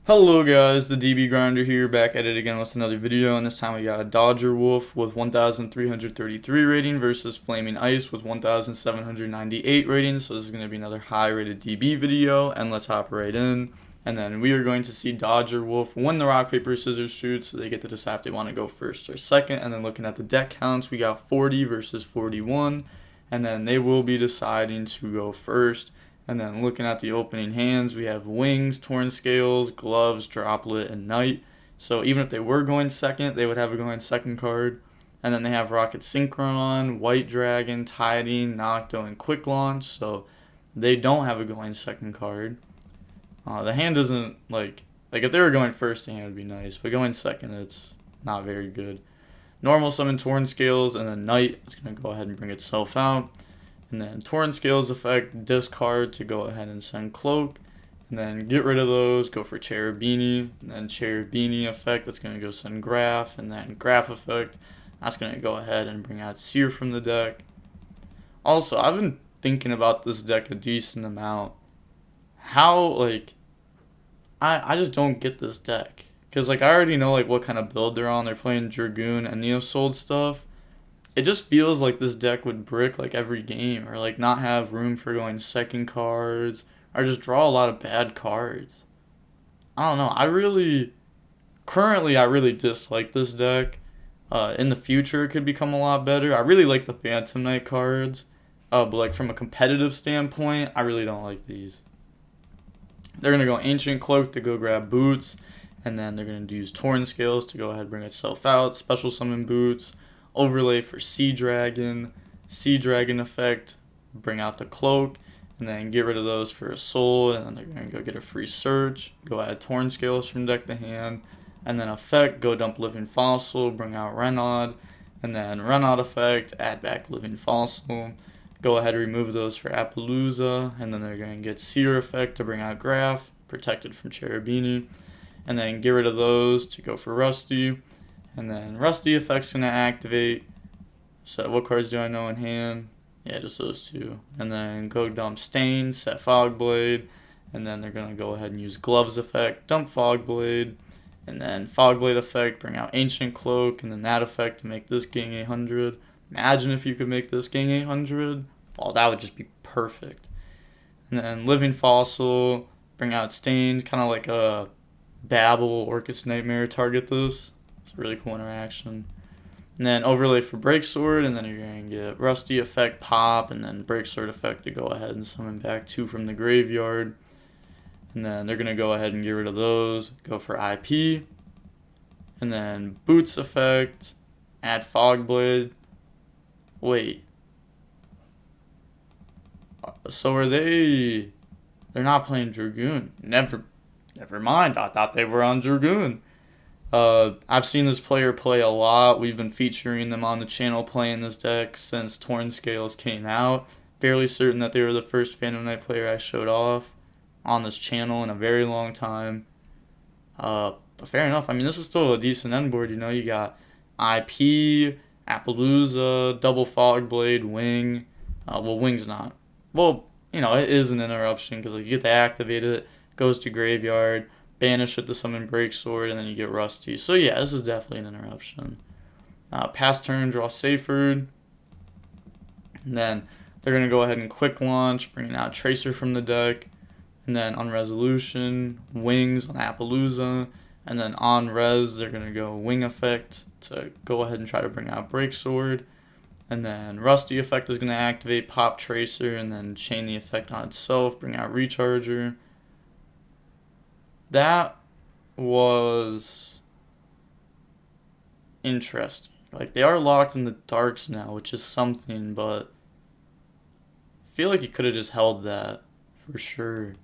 Hello guys, the DB Grinder here, back at it again with another video, and this time we got a Dodger Wolf with 1,333 rating versus Flaming Ice with 1,798 rating, so this is going to be another high rated DB video, and let's hop right in. And then we are going to see Dodger Wolf win the rock, paper, scissors shoot, so they get to decide if they want to go first or second. And then looking at the deck counts, we got 40 versus 41, and then they will be deciding to go first. And then looking at the opening hands, we have Wings, Torn Scales, Gloves, Droplet, and Knight. So even if they were going second, they would have a going second card. And then they have Rocket Synchron, White Dragon, Tiding, Nocto, and Quick Launch. So they don't have a going second card. The hand isn't like if they were going first, the hand would be nice. But going second, it's not very good. Normal summon Torn Scales, and then Knight is going to go ahead and bring itself out. And then Torn Scales effect, discard to go ahead and send Cloak. And then get rid of those, go for Cherubini. And then Cherubini effect, that's going to go send Graph. And then Graph effect, that's going to go ahead and bring out Seer from the deck. Also, I've been thinking about this deck a decent amount. How, I just don't get this deck. Because, I already know, what kind of build they're on. They're playing Dragoon and Neosold stuff. It just feels like this deck would brick every game, or not have room for going second cards, or just draw a lot of bad cards. I don't know. I really dislike this deck. In the future, it could become a lot better. I really like the Phantom Knight cards, but from a competitive standpoint, I really don't like these. They're gonna go Ancient Cloak to go grab Boots, and then they're gonna use Torn Scales to go ahead and bring itself out. Special summon Boots. Overlay for Sea Dragon effect, bring out the Cloak, and then get rid of those for a Soul, and then they're going to go get a free Search, go add Torn Scales from deck to hand, and then effect, go dump Living Fossil, bring out Renaud, and then Renaud effect, add back Living Fossil, go ahead and remove those for Appaloosa, and then they're going to get Seer effect to bring out Graph, protected from Cherubini, and then get rid of those to go for Rusty. And then Rusty effect's going to activate. So what cards do I know in hand? Yeah, just those two. And then go dump Stain, set Fogblade. And then they're going to go ahead and use Gloves effect, dump Fogblade. And then Fogblade effect, bring out Ancient Cloak. And then that effect to make this gang 800. Imagine if you could make this gang 800. Well, that would just be perfect. And then Living Fossil, bring out Stain. Kind of like a Babel, Orcus Nightmare, target this. It's a really cool interaction. And then overlay for Breaksword, and then you're going to get Rusty effect, pop, and then Breaksword effect to go ahead and summon back 2 from the graveyard. And then they're going to go ahead and get rid of those, go for IP. And then Boots effect, add Fogblade. Wait. So are they... They're not playing Dragoon. Never mind, I thought they were on Dragoon. I've seen this player play a lot. We've been featuring them on the channel playing this deck since Torn Scales came out. Fairly certain that they were the first Phantom Knight player I showed off on this channel in a very long time. But fair enough. I mean, this is still a decent end board. You got IP, Appaloosa, Double Fogblade, Wing. Well, Wing's not. Well, it is an interruption because you get to activate it, goes to graveyard, banish it to summon Breaksword, and then you get Rusty. So yeah, this is definitely an interruption. Pass turn, draw Seyfried. And then they're going to go ahead and quick launch, bringing out Tracer from the deck. And then on resolution, Wings on Appaloosa. And then on res, they're going to go Wing effect to go ahead and try to bring out Breaksword. And then Rusty effect is going to activate, pop Tracer, and then chain the effect on itself, bring out Recharger. That was interesting. They are locked in the darks now, which is something, but I feel like you could have just held that for sure.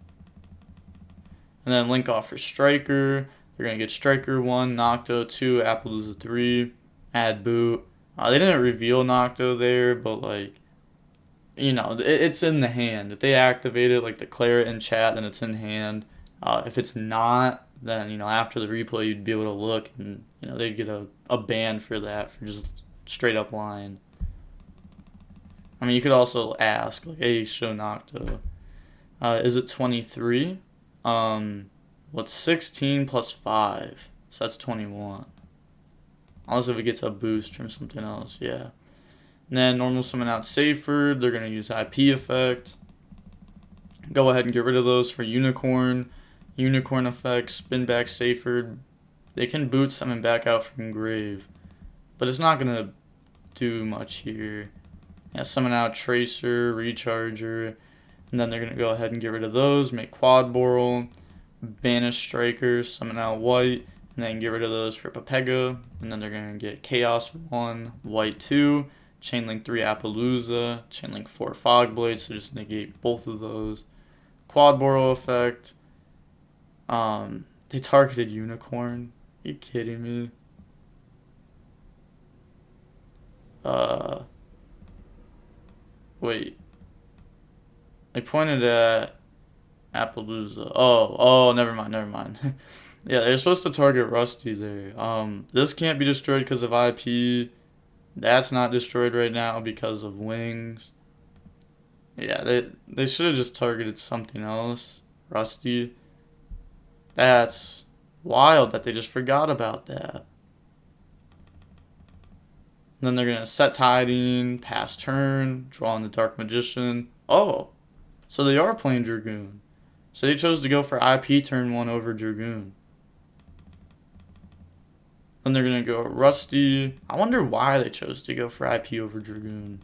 And then link off for Striker. They're going to get Striker 1, Nocto 2, Appaloosa 3, add Boot. They didn't reveal Nocto there, but it's in the hand. If they activate it, declare it in chat, then it's in hand. If it's not, then, after the replay, you'd be able to look and, they'd get a ban for that, for just straight up lying. I mean, you could also ask, hey, show Nocto. Is it 23? What's 16 plus 5? So that's 21. Unless if it gets a boost from something else, yeah. And then normal summon out Seyfried. They're going to use IP effect. Go ahead and get rid of those for Unicorn. Unicorn effect, spin back Seyfried. They can boot summon back out from grave. But it's not going to do much here. Yeah, summon out Tracer, Recharger. And then they're going to go ahead and get rid of those. Make Quad Boral. Banish Striker, summon out White. And then get rid of those for Pepega. And then they're going to get Chaos 1, White 2. Chainlink 3 Appaloosa. Chainlink 4 Fogblade. So just negate both of those. Quad Boral effect. They targeted Unicorn. Are you kidding me? Wait. They pointed at Appaloosa. Oh, never mind. Yeah, they're supposed to target Rusty there. This can't be destroyed because of IP. That's not destroyed right now because of wings. Yeah, they should have just targeted something else. Rusty. That's wild that they just forgot about that. And then they're going to set Tiding, pass turn, draw in the Dark Magician. Oh, so they are playing Dragoon. So they chose to go for IP turn 1 over Dragoon. Then they're going to go Rusty. I wonder why they chose to go for IP over Dragoon.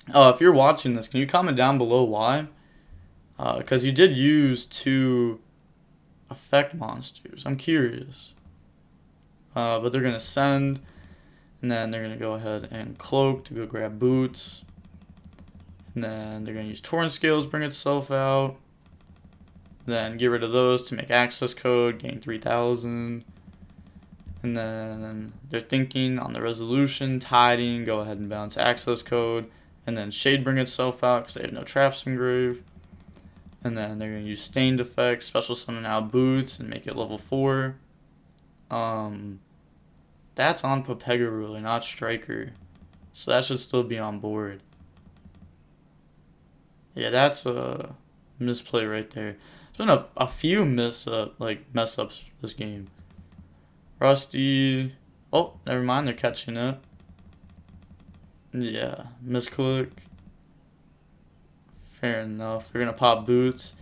If you're watching this, can you comment down below why? Because you did use 2 effect monsters. I'm curious. But they're going to send. And then they're going to go ahead and cloak to go grab boots. And then they're going to use Torrent Scales, bring itself out. Then get rid of those to make access code, gain 3,000. And then they're thinking on the resolution, Tiding, go ahead and bounce access code. And then Shade bring itself out because they have no traps engraved. And then they're going to use Stained effects, special summon out boots, and make it level 4. That's on Pepega Ruler, not Striker. So that should still be on board. Yeah, that's a misplay right there. There's been a few mess ups this game. Rusty. Oh, never mind, they're catching it. Yeah, misclick. Fair enough. They're gonna pop boots.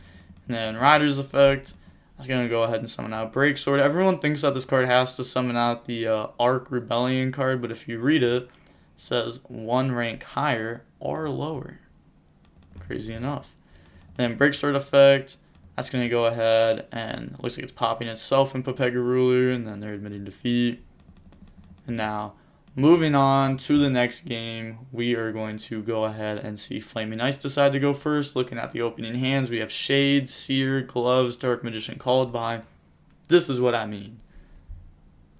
And then Rider's effect. I was going to go ahead and summon out Break Sword. Everyone thinks that this card has to summon out the Arc Rebellion card, but if you read it, it says 1 rank higher or lower. Crazy enough. Then Break Sword effect, that's going to go ahead and it looks like it's popping itself in Pepega Ruler, and then they're admitting defeat. And now, moving on to the next game, we are going to go ahead and see Flaming Ice decide to go first. Looking at the opening hands, we have Shade, Seer, Gloves, Dark Magician called by. This is what I mean.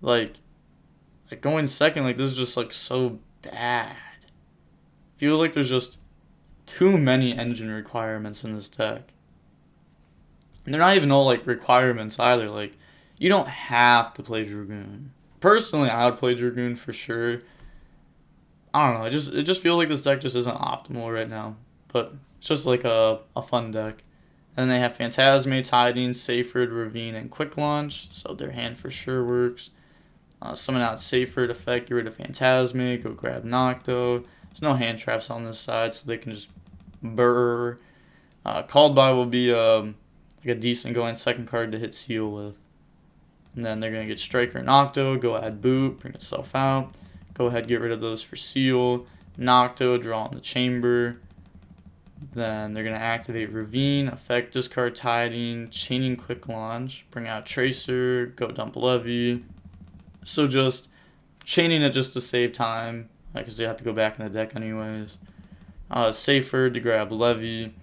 Like going second, this is just so bad. Feels like there's just too many engine requirements in this deck. And they're not even all requirements either. You don't have to play Dragoon. Personally, I would play Dragoon for sure. I don't know. It just feels like this deck just isn't optimal right now. But it's just a fun deck. And then they have Phantasme, Tiding, Seyfried, Ravine, and Quick Launch. So their hand for sure works. Summon out Seyfried effect, get rid of Phantasme, go grab Nocto. There's no hand traps on this side, so they can just burr. Called by will be a decent going second card to hit Seal with. And then they're going to get Striker and Nocto, go add Boot, bring itself out. Go ahead, get rid of those for Seal. Nocto, draw in the chamber. Then they're going to activate Ravine, effect discard Tiding, Chaining Quick Launch, bring out Tracer, go dump Levy. So just chaining it just to save time, because they have to go back in the deck anyways. Safer to grab Levy.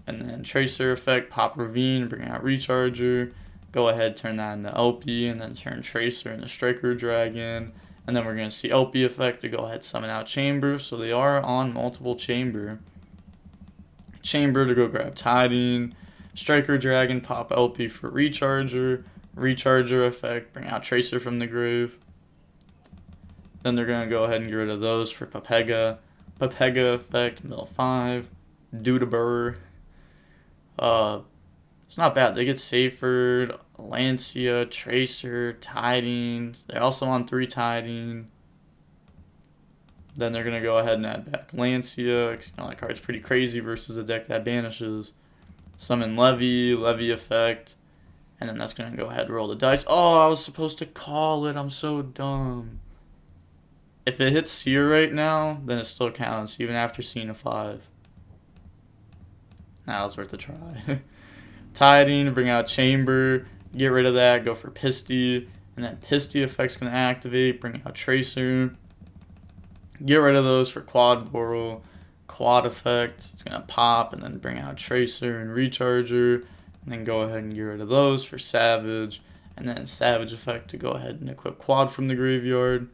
And then Tracer effect, pop Ravine, bring out Recharger. Go ahead, turn that into LP, and then turn Tracer into Striker Dragon. And then we're going to see LP effect to go ahead summon out Chamber. So they are on multiple Chamber. Chamber to go grab Tiding. Striker Dragon, pop LP for Recharger. Recharger effect, bring out Tracer from the grave. Then they're going to go ahead and get rid of those for Pepega. Pepega effect, mill 5. Do to burr. It's not bad. They get Seyfried, Lancia, Tracer, Tiding. They're also on 3 Tiding. Then they're going to go ahead and add back Lancia, because that card's pretty crazy versus a deck that banishes. Summon Levy, Levy effect, and then that's going to go ahead and roll the dice. Oh, I was supposed to call it. I'm so dumb. If it hits Seer right now, then it still counts, even after seeing a 5. Now it's worth a try. Tiding, bring out Chamber, get rid of that, go for Pisty, and then Pisty effect's going to activate, bring out Tracer. Get rid of those for Quad Boral, Quad effect, it's going to pop, and then bring out Tracer and Recharger, and then go ahead and get rid of those for Savage, and then Savage effect to go ahead and equip Quad from the graveyard.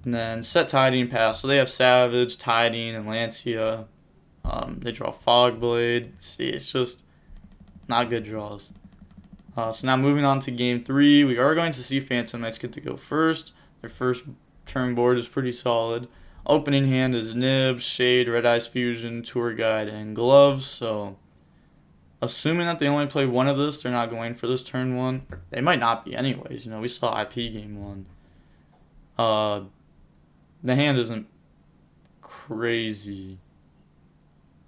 And then set Tiding pass, so they have Savage, Tiding, and Lancia. They draw Fogblade. See, it's just not good draws. So now moving on to game 3, we are going to see Phantom Knights get to go first. Their first turn board is pretty solid. Opening hand is Nib, Shade, Red Eyes Fusion, Tour Guide, and Gloves. So assuming that they only play one of this, they're not going for this turn 1. They might not be anyways. We saw IP game 1. The hand isn't crazy.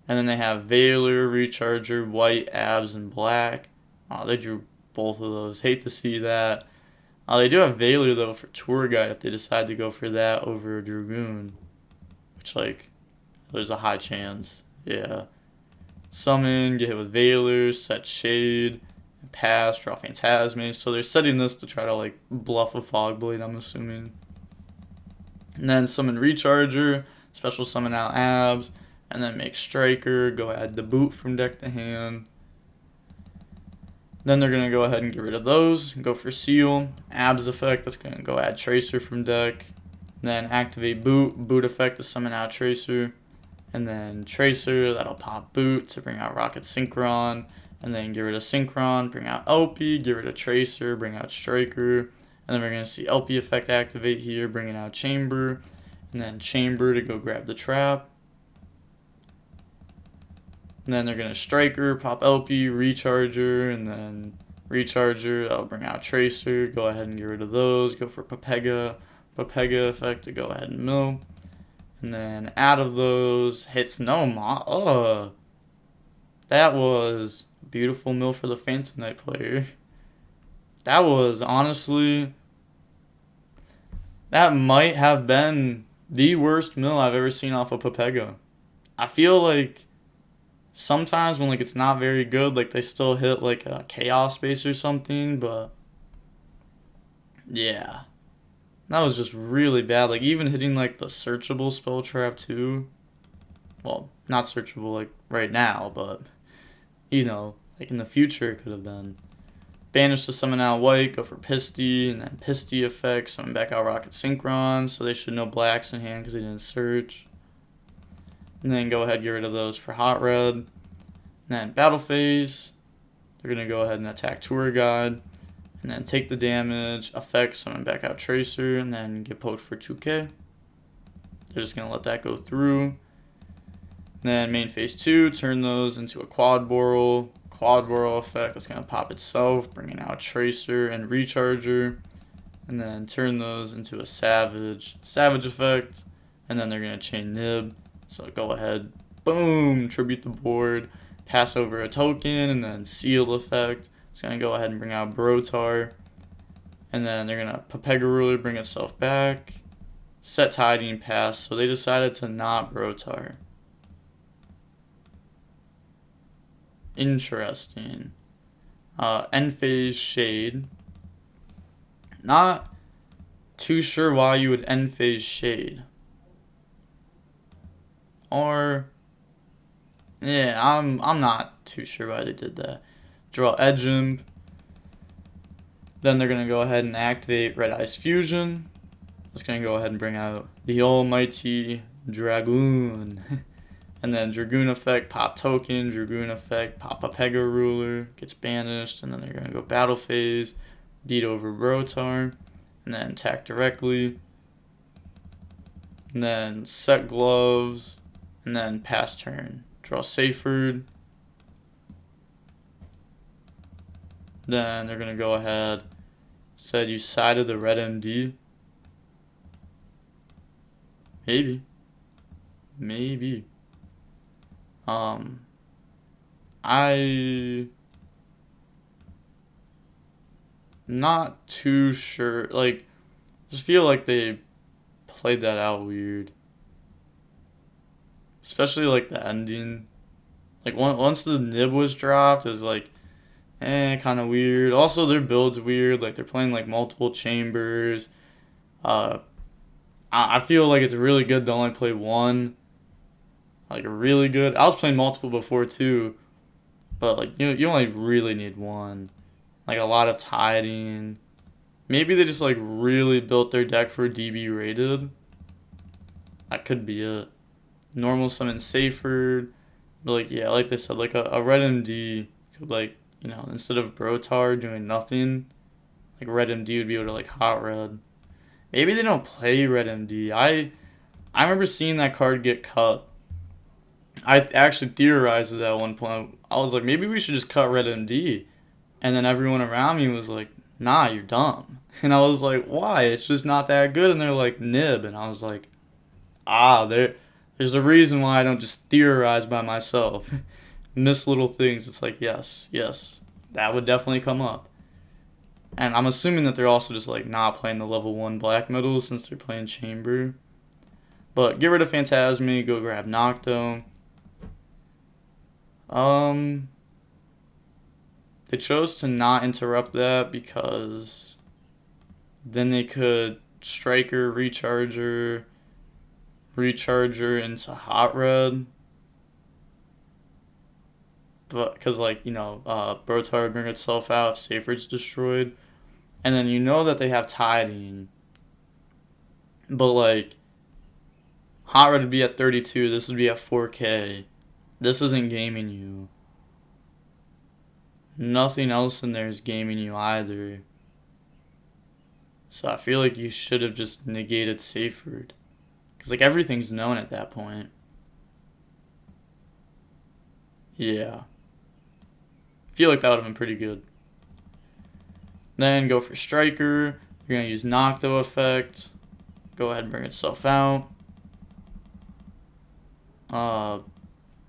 And then they have Veiler, Recharger, White, Abs, and Black. They drew both of those. Hate to see that. They do have Veiler, though, for Tour Guide if they decide to go for that over Dragoon. Which, there's a high chance. Yeah. Summon, get hit with Veiler, set Shade, pass, draw Phantasme. So they're setting this to try to, bluff a Fogblade, I'm assuming. And then summon Recharger, special summon out Abs, and then make Striker, go add the Boot from deck to hand. Then they're going to go ahead and get rid of those, go for Seal, Abs effect, that's going to go add Tracer from deck. Then activate Boot, Boot effect to summon out Tracer. And then Tracer, that'll pop Boot to bring out Rocket Synchron. And then get rid of Synchron, bring out LP, get rid of Tracer, bring out Striker. And then we're going to see LP effect activate here, bringing out Chamber. And then Chamber to go grab the trap. And then they're going to Striker, pop LP, Recharger, and then Recharger, that'll bring out Tracer. Go ahead and get rid of those. Go for Papega. Papega effect to go ahead and mill. And then out of those, hits no that was a beautiful mill for the Phantom Knight player. That was, honestly, that might have been the worst mill I've ever seen off of Papega. I feel like sometimes when it's not very good, they still hit a Chaos Space or something, but yeah, that was just really bad. Even hitting the searchable spell trap too. Well, not searchable right now, but in the future it could have been. Banish to summon out White, go for Pisty, and then Pisty effect, summon back out Rocket Synchron, so they should know Black's in hand because they didn't search. And then go ahead and get rid of those for Hot Red. And then Battle Phase, they're going to go ahead and attack Tour Guide. And then take the damage, effect, summon back out Tracer, and then get poked for 2k. They're just going to let that go through. And then main phase 2, turn those into a Quad Boral. Quad Boral effect, that's going to pop itself, bringing out Tracer and Recharger. And then turn those into a Savage effect. And then they're going to chain Nib. So go ahead, boom, tribute the board, pass over a token, and then Seal effect. It's going to go ahead and bring out Brotar. And then they're going to Papega Ruler, bring itself back. Set Tiding, pass. So they decided to not Brotar. Interesting. End phase Shade. Not too sure why you would end phase Shade. Or, yeah, I'm not too sure why they did that. Draw Edgem. Then they're going to go ahead and activate Red Eyes Fusion. It's going to go ahead and bring out the almighty Dragoon. And then Dragoon effect, pop token, Dragoon effect, pop a Papega Ruler, gets banished. And then they're going to go Battle Phase, beat over Brotar, and then attack directly. And then set Gloves. And then pass turn. Draw Seyfried. Then they're going to go ahead, said you sided the red MD. Maybe. Maybe. I not too sure. Like, just feel like they played that out weird. Especially like the ending. Like once the nib was dropped, it was like, kind of weird. Also, their build's weird. Like they're playing like multiple chambers. I feel like it's really good to only play one. Like really good. I was playing multiple before too, but like you only really need one. Like a lot of tiding. Maybe they just like really built their deck for DB rated. That could be it. Normal summon Seyfried. But like yeah, like they said, like a red MD could like, instead of Brotar doing nothing, like red MD would be able to like hot red. Maybe they don't play red MD. I remember seeing that card get cut. I actually theorized it at one point. I was like, maybe we should just cut red MD. And then everyone around me was like, nah, you're dumb. And I was like, why? It's just not that good. And they're like, nib. And I was like, there's a reason why I don't just theorize by myself. Miss little things. It's like, yes, that would definitely come up. And I'm assuming that they're also just like not playing the level 1 black metal since they're playing chamber. But get rid of Phantasme, go grab Nocto. They chose to not interrupt that because then they could Striker, Recharger into Hot Red. But because Brotar would bring itself out if Seyfried's destroyed. And then that they have tiding. But like Hot Red would be at 32, this would be at 4K. This isn't gaming you. Nothing else in there is gaming you either. So I feel like you should have just negated Seyfried. Because like everything's known at that point. Yeah. I feel like that would have been pretty good. Then go for Striker. You're going to use Nocto effect. Go ahead and bring itself out.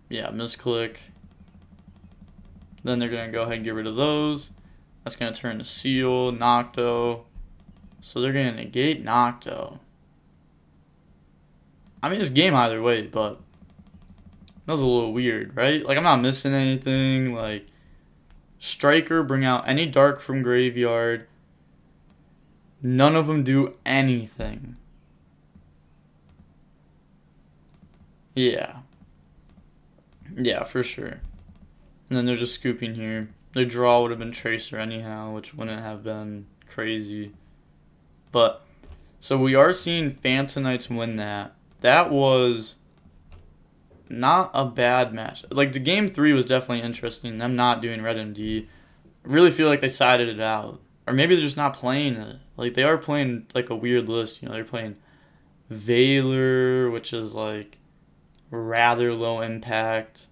Yeah, misclick. Then they're going to go ahead and get rid of those. That's going to turn to Seal, Nocto. So they're going to negate Nocto. I mean, it's game either way, but that was a little weird, right? Like, I'm not missing anything. Like, Striker, bring out any dark from graveyard. None of them do anything. Yeah. Yeah, for sure. And then they're just scooping here. Their draw would have been Tracer anyhow, which wouldn't have been crazy. But, so we are seeing Phantom Knights win that. That was not a bad match. Like, the game 3 was definitely interesting. Them not doing Red MD. I really feel like they sided it out. Or maybe they're just not playing it. Like, they are playing, like, a weird list. They're playing Valor, which is, like, rather low impact.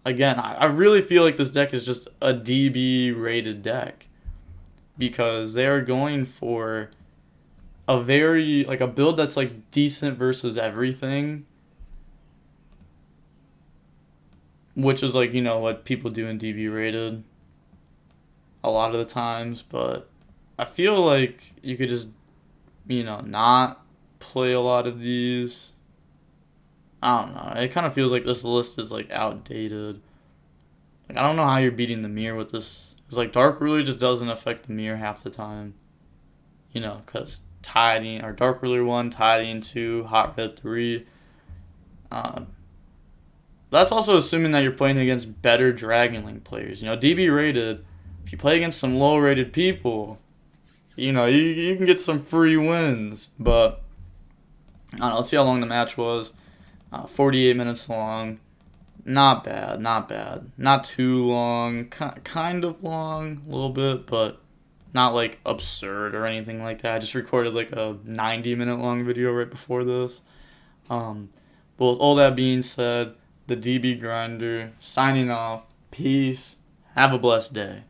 Again, I really feel like this deck is just a DB rated deck. Because they are going for a build that's, like, decent versus everything. Which is, like, what people do in DB rated a lot of the times. But I feel like you could just, not play a lot of these. I don't know. It kind of feels like this list is, like, outdated. Like, I don't know how you're beating the mirror with this. It's like Dark Ruler just doesn't affect the mirror half the time. Because Tiding, or Dark Ruler 1, Tiding 2, Hot Red 3. That's also assuming that you're playing against better Dragon Link players. DB rated, if you play against some low rated people, you can get some free wins. But, I don't know, let's see how long the match was. 48 minutes long. Not bad. Not too long. Kind of long, a little bit, but not like absurd or anything like that. I just recorded like a 90-minute long video right before this. But with all that being said, the DB Grinder signing off. Peace. Have a blessed day.